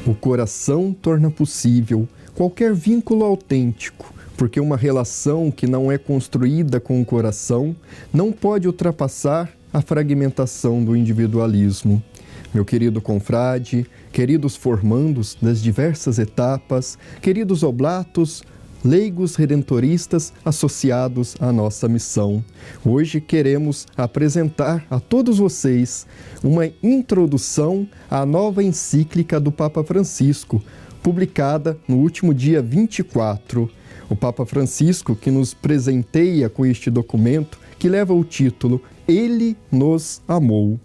O coração torna possível qualquer vínculo autêntico, porque uma relação que não é construída com o coração não pode ultrapassar a fragmentação do individualismo. Meu querido confrade, queridos formandos das diversas etapas, queridos oblatos, leigos redentoristas associados à nossa missão. Hoje queremos apresentar a todos vocês uma introdução à nova encíclica do Papa Francisco, publicada no último dia 24. O Papa Francisco que nos presenteia com este documento que leva o título Ele nos amou.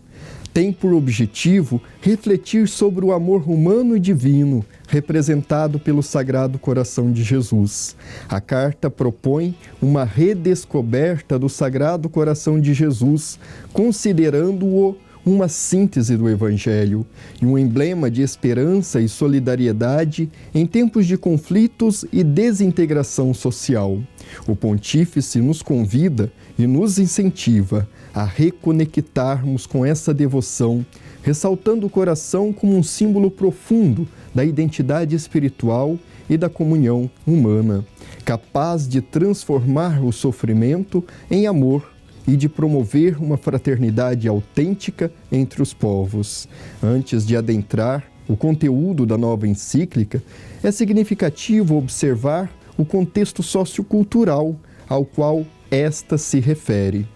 Tem por objetivo refletir sobre o amor humano e divino representado pelo Sagrado Coração de Jesus. A carta propõe uma redescoberta do Sagrado Coração de Jesus, considerando-o uma síntese do Evangelho e um emblema de esperança e solidariedade em tempos de conflitos e desintegração social. O Pontífice nos convida e nos incentiva a reconectarmos com essa devoção, ressaltando o coração como um símbolo profundo da identidade espiritual e da comunhão humana, capaz de transformar o sofrimento em amor e de promover uma fraternidade autêntica entre os povos. Antes de adentrar o conteúdo da nova encíclica, é significativo observar o contexto sociocultural ao qual esta se refere.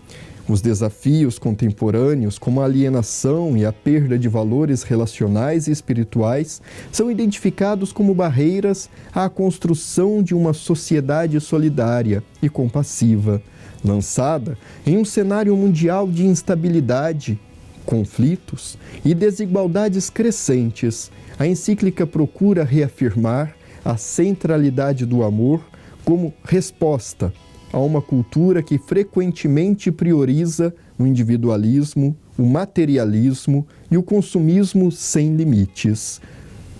Os desafios contemporâneos, como a alienação e a perda de valores relacionais e espirituais, são identificados como barreiras à construção de uma sociedade solidária e compassiva, lançada em um cenário mundial de instabilidade, conflitos e desigualdades crescentes. A encíclica procura reafirmar a centralidade do amor como resposta a uma cultura que frequentemente prioriza o individualismo, o materialismo e o consumismo sem limites,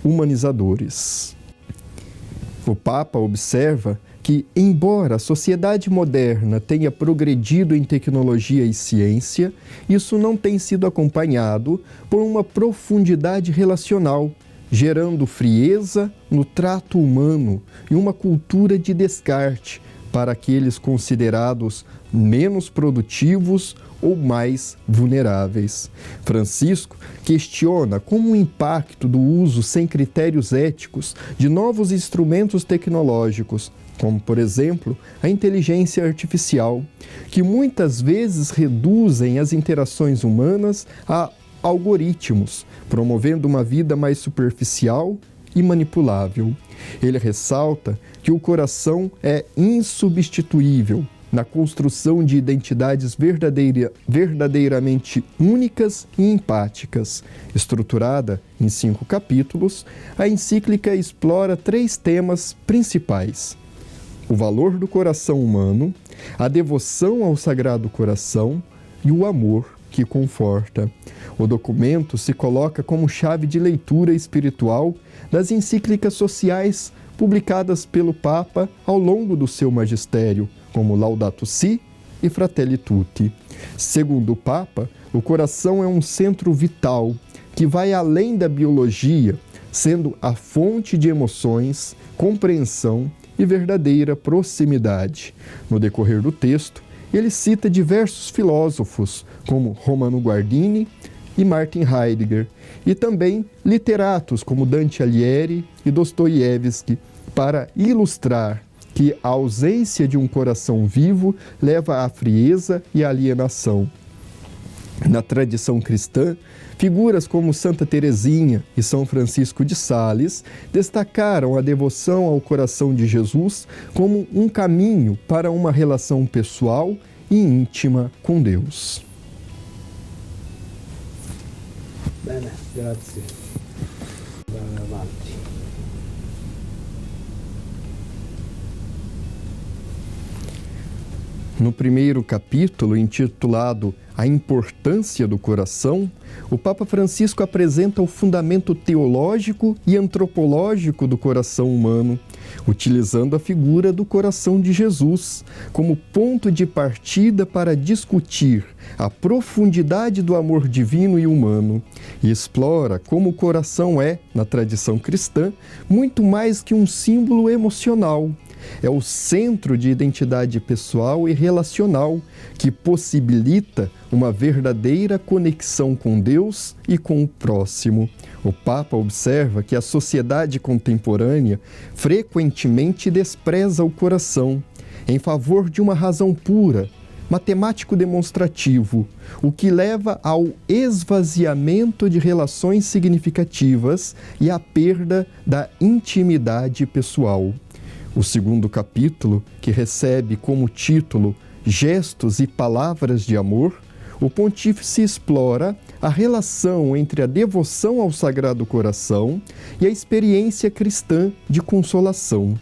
humanizadores. O Papa observa que, embora a sociedade moderna tenha progredido em tecnologia e ciência, isso não tem sido acompanhado por uma profundidade relacional, gerando frieza no trato humano e uma cultura de descarte para aqueles considerados menos produtivos ou mais vulneráveis. Francisco questiona como o impacto do uso sem critérios éticos de novos instrumentos tecnológicos, como, por exemplo, a inteligência artificial, que muitas vezes reduzem as interações humanas a algoritmos, promovendo uma vida mais superficial e manipulável. Ele ressalta que o coração é insubstituível na construção de identidades verdadeiramente únicas e empáticas. Estruturada em 5 capítulos, a encíclica explora 3 temas principais: o valor do coração humano, a devoção ao Sagrado Coração e o amor que conforta. O documento se coloca como chave de leitura espiritual das encíclicas sociais publicadas pelo Papa ao longo do seu magistério, como Laudato Si e Fratelli Tutti. Segundo o Papa, o coração é um centro vital que vai além da biologia, sendo a fonte de emoções, compreensão e verdadeira proximidade. No decorrer do texto, ele cita diversos filósofos, como Romano Guardini e Martin Heidegger, e também literatos como Dante Alighieri e Dostoiévski, para ilustrar que a ausência de um coração vivo leva à frieza e à alienação. Na tradição cristã, figuras como Santa Teresinha e São Francisco de Sales destacaram a devoção ao coração de Jesus como um caminho para uma relação pessoal e íntima com Deus. Bene, grazie. Vai avanti. No primeiro capítulo, intitulado A Importância do Coração, o Papa Francisco apresenta o fundamento teológico e antropológico do coração humano, utilizando a figura do coração de Jesus como ponto de partida para discutir a profundidade do amor divino e humano, e explora como o coração é, na tradição cristã, muito mais que um símbolo emocional. É o centro de identidade pessoal e relacional que possibilita uma verdadeira conexão com Deus e com o próximo. O Papa observa que a sociedade contemporânea frequentemente despreza o coração em favor de uma razão pura, matemático demonstrativo, o que leva ao esvaziamento de relações significativas e à perda da intimidade pessoal. O segundo capítulo, que recebe como título Gestos e Palavras de Amor, o Pontífice explora a relação entre a devoção ao Sagrado Coração e a experiência cristã de consolação.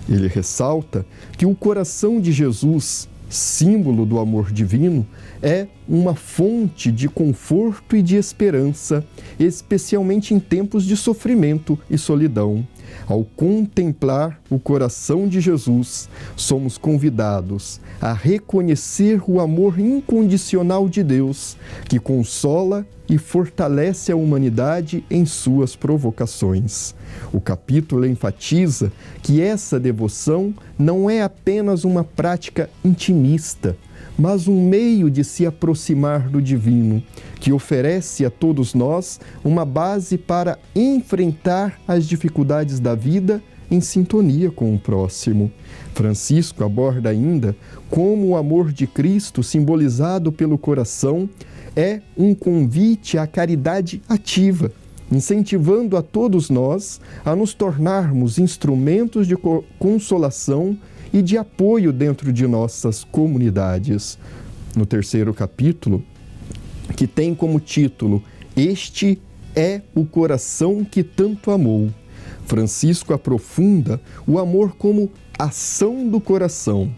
Ele ressalta que o coração de Jesus, símbolo do amor divino, é uma fonte de conforto e de esperança, especialmente em tempos de sofrimento e solidão. Ao contemplar o coração de Jesus, somos convidados a reconhecer o amor incondicional de Deus, que consola e fortalece a humanidade em suas provocações. O capítulo enfatiza que essa devoção não é apenas uma prática intimista, mas um meio de se aproximar do divino, que oferece a todos nós uma base para enfrentar as dificuldades da vida em sintonia com o próximo. Francisco aborda ainda como o amor de Cristo, simbolizado pelo coração, é um convite à caridade ativa, incentivando a todos nós a nos tornarmos instrumentos de consolação e de apoio dentro de nossas comunidades. No terceiro capítulo, que tem como título Este é o coração que tanto amou, Francisco aprofunda o amor como ação do coração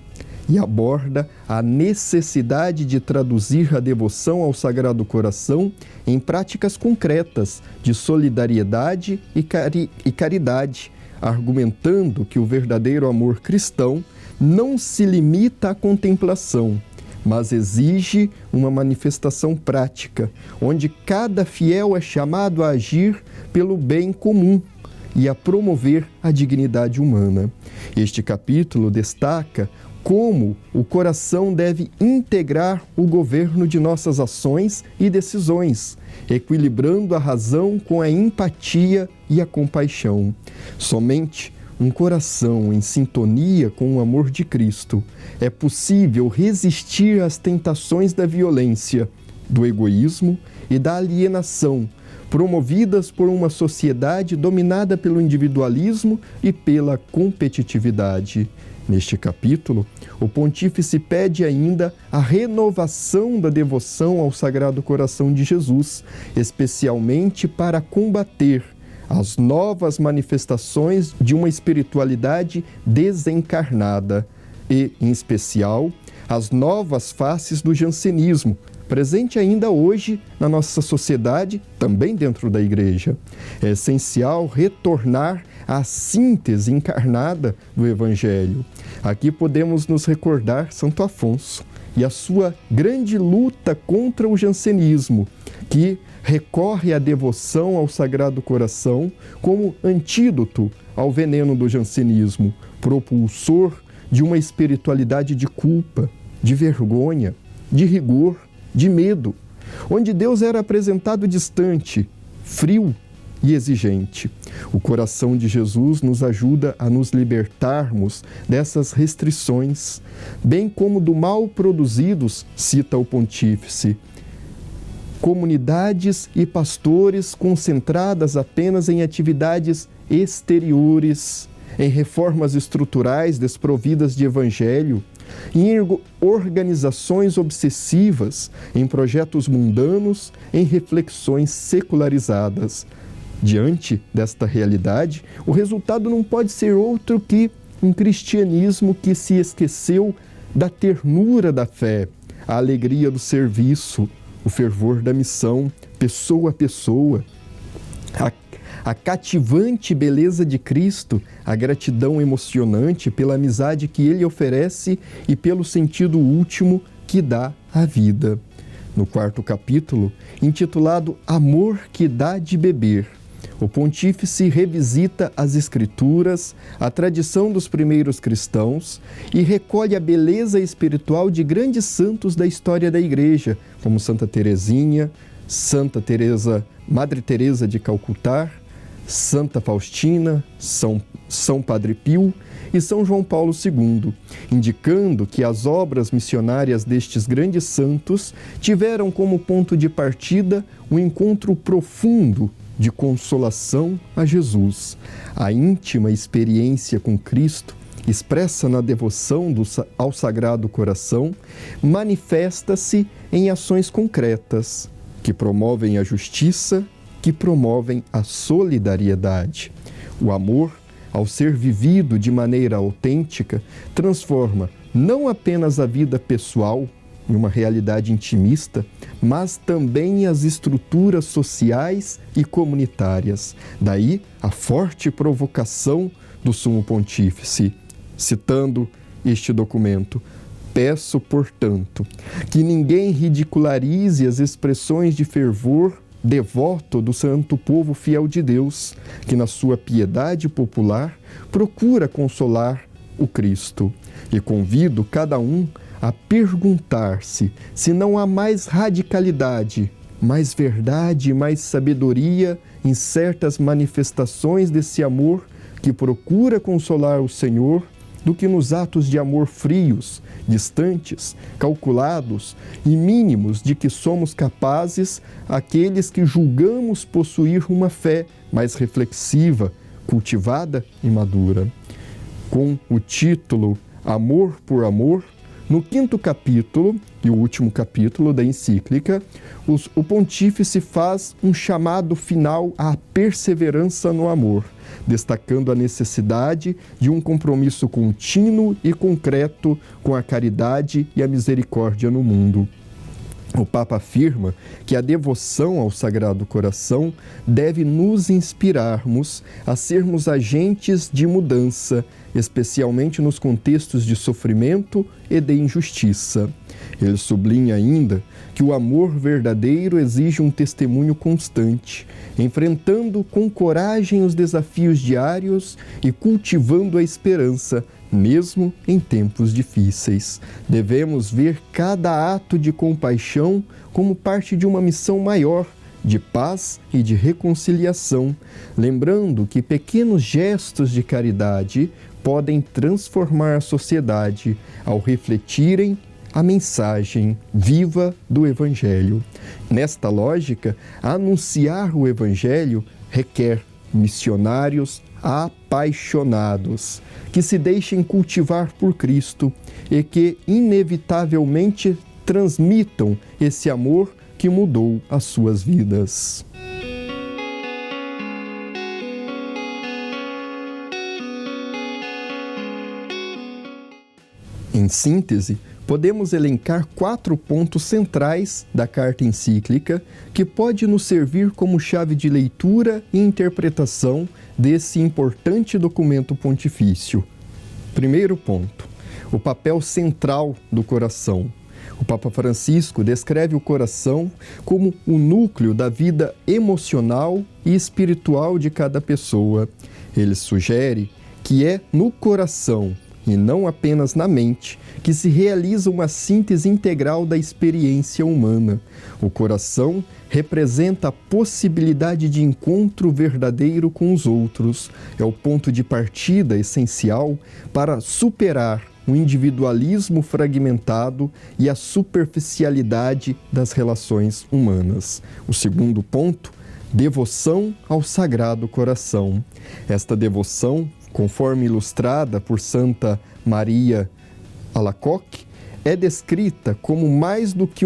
e aborda a necessidade de traduzir a devoção ao Sagrado Coração em práticas concretas de solidariedade e caridade, argumentando que o verdadeiro amor cristão não se limita à contemplação, mas exige uma manifestação prática, onde cada fiel é chamado a agir pelo bem comum e a promover a dignidade humana. Este capítulo destaca como o coração deve integrar o governo de nossas ações e decisões, equilibrando a razão com a empatia e a compaixão. Somente um coração em sintonia com o amor de Cristo é possível resistir às tentações da violência, do egoísmo e da alienação, promovidas por uma sociedade dominada pelo individualismo e pela competitividade. Neste capítulo, o Pontífice pede ainda a renovação da devoção ao Sagrado Coração de Jesus, especialmente para combater as novas manifestações de uma espiritualidade desencarnada e, em especial, as novas faces do jansenismo, presente ainda hoje na nossa sociedade, também dentro da Igreja. É essencial retornar à síntese encarnada do Evangelho. Aqui podemos nos recordar Santo Afonso e a sua grande luta contra o jansenismo, que recorre à devoção ao Sagrado Coração como antídoto ao veneno do jansenismo, propulsor de uma espiritualidade de culpa, de vergonha, de rigor, de medo, onde Deus era apresentado distante, frio e exigente. O coração de Jesus nos ajuda a nos libertarmos dessas restrições, bem como do mal produzidos, cita o Pontífice, comunidades e pastores concentradas apenas em atividades exteriores, em reformas estruturais desprovidas de evangelho, em organizações obsessivas, em projetos mundanos, em reflexões secularizadas. Diante desta realidade, o resultado não pode ser outro que um cristianismo que se esqueceu da ternura da fé, a alegria do serviço, o fervor da missão, pessoa a pessoa, a cativante beleza de Cristo, a gratidão emocionante pela amizade que Ele oferece e pelo sentido último que dá à vida. No 4º capítulo, intitulado Amor que dá de beber, o pontífice revisita as Escrituras, a tradição dos primeiros cristãos e recolhe a beleza espiritual de grandes santos da história da Igreja, como Santa Teresinha, Santa Teresa, Madre Teresa de Calcutá, Santa Faustina, São Padre Pio e São João Paulo II, indicando que as obras missionárias destes grandes santos tiveram como ponto de partida um encontro profundo de consolação a Jesus. A íntima experiência com Cristo, expressa na devoção ao Sagrado Coração, manifesta-se em ações concretas que promovem a justiça, que promovem a solidariedade. O amor, ao ser vivido de maneira autêntica, transforma não apenas a vida pessoal em uma realidade intimista, mas também as estruturas sociais e comunitárias. Daí a forte provocação do Sumo Pontífice, citando este documento: peço, portanto, que ninguém ridicularize as expressões de fervor devoto do santo povo fiel de Deus, que na sua piedade popular procura consolar o Cristo. E convido cada um a perguntar-se se não há mais radicalidade, mais verdade, mais sabedoria em certas manifestações desse amor que procura consolar o Senhor do que nos atos de amor frios, distantes, calculados e mínimos de que somos capazes aqueles que julgamos possuir uma fé mais reflexiva, cultivada e madura. Com o título Amor por Amor, no 5º capítulo e o último capítulo da encíclica, o pontífice faz um chamado final à perseverança no amor, destacando a necessidade de um compromisso contínuo e concreto com a caridade e a misericórdia no mundo. O Papa afirma que a devoção ao Sagrado Coração deve nos inspirarmos a sermos agentes de mudança, especialmente nos contextos de sofrimento e de injustiça. Ele sublinha ainda que o amor verdadeiro exige um testemunho constante, enfrentando com coragem os desafios diários e cultivando a esperança, mesmo em tempos difíceis. Devemos ver cada ato de compaixão como parte de uma missão maior, de paz e de reconciliação, lembrando que pequenos gestos de caridade podem transformar a sociedade ao refletirem a mensagem viva do Evangelho. Nesta lógica, anunciar o Evangelho requer missionários apaixonados, que se deixem cultivar por Cristo e que, inevitavelmente, transmitam esse amor que mudou as suas vidas. Em síntese, podemos elencar 4 pontos centrais da carta encíclica que pode nos servir como chave de leitura e interpretação desse importante documento pontifício. Primeiro ponto: o papel central do coração. O Papa Francisco descreve o coração como o núcleo da vida emocional e espiritual de cada pessoa. Ele sugere que é no coração, e não apenas na mente, que se realiza uma síntese integral da experiência humana. O coração representa a possibilidade de encontro verdadeiro com os outros. É o ponto de partida essencial para superar o individualismo fragmentado e a superficialidade das relações humanas. O segundo ponto: devoção ao Sagrado Coração. Esta devoção, conforme ilustrada por Santa Maria Alacoque, é descrita como mais do que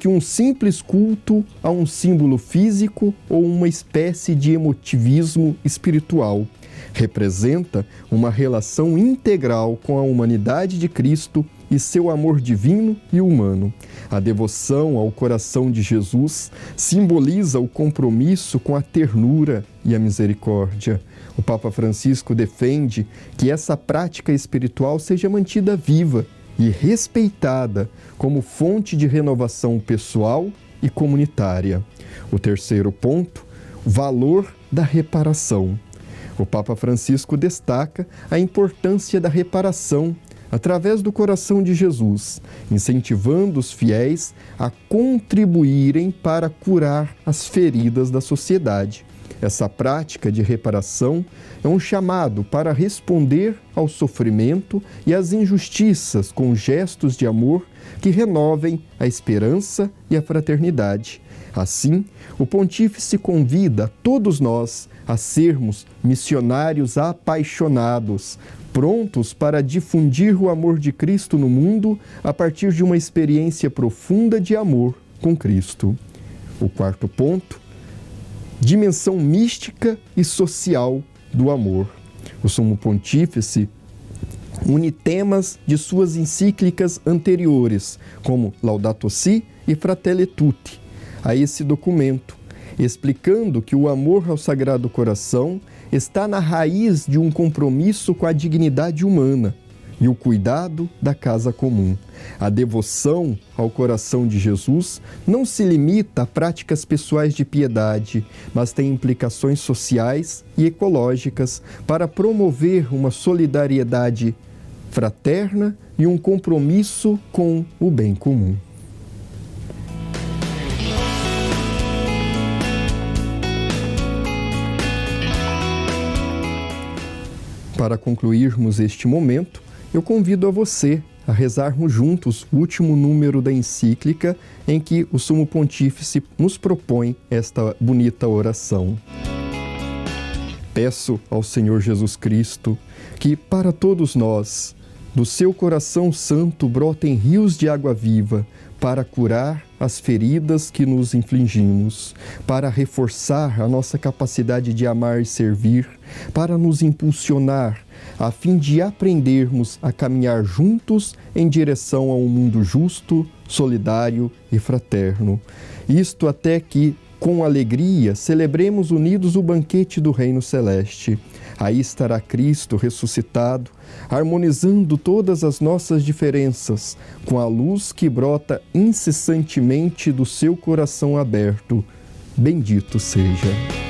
um simples culto a um símbolo físico ou uma espécie de emotivismo espiritual. Representa uma relação integral com a humanidade de Cristo e seu amor divino e humano. A devoção ao coração de Jesus simboliza o compromisso com a ternura e a misericórdia. O Papa Francisco defende que essa prática espiritual seja mantida viva e respeitada como fonte de renovação pessoal e comunitária. O terceiro ponto, valor da reparação. O Papa Francisco destaca a importância da reparação através do coração de Jesus, incentivando os fiéis a contribuírem para curar as feridas da sociedade. Essa prática de reparação é um chamado para responder ao sofrimento e às injustiças com gestos de amor que renovem a esperança e a fraternidade. Assim, o Pontífice convida todos nós a sermos missionários apaixonados, prontos para difundir o amor de Cristo no mundo a partir de uma experiência profunda de amor com Cristo. O quarto ponto, dimensão mística e social do amor. O Sumo Pontífice une temas de suas encíclicas anteriores, como Laudato Si e Fratelli Tutti, a esse documento, explicando que o amor ao Sagrado Coração está na raiz de um compromisso com a dignidade humana e o cuidado da casa comum. A devoção ao coração de Jesus não se limita a práticas pessoais de piedade, mas tem implicações sociais e ecológicas para promover uma solidariedade fraterna e um compromisso com o bem comum. Para concluirmos este momento, eu convido a você a rezarmos juntos o último número da encíclica em que o Sumo Pontífice nos propõe esta bonita oração. Peço ao Senhor Jesus Cristo que, para todos nós, do seu coração santo brotem rios de água viva para curar as feridas que nos infligimos, para reforçar a nossa capacidade de amar e servir, para nos impulsionar a fim de aprendermos a caminhar juntos em direção a um mundo justo, solidário e fraterno. Isto até que, com alegria, celebremos unidos o banquete do Reino Celeste. Aí estará Cristo ressuscitado, harmonizando todas as nossas diferenças, com a luz que brota incessantemente do seu coração aberto. Bendito seja.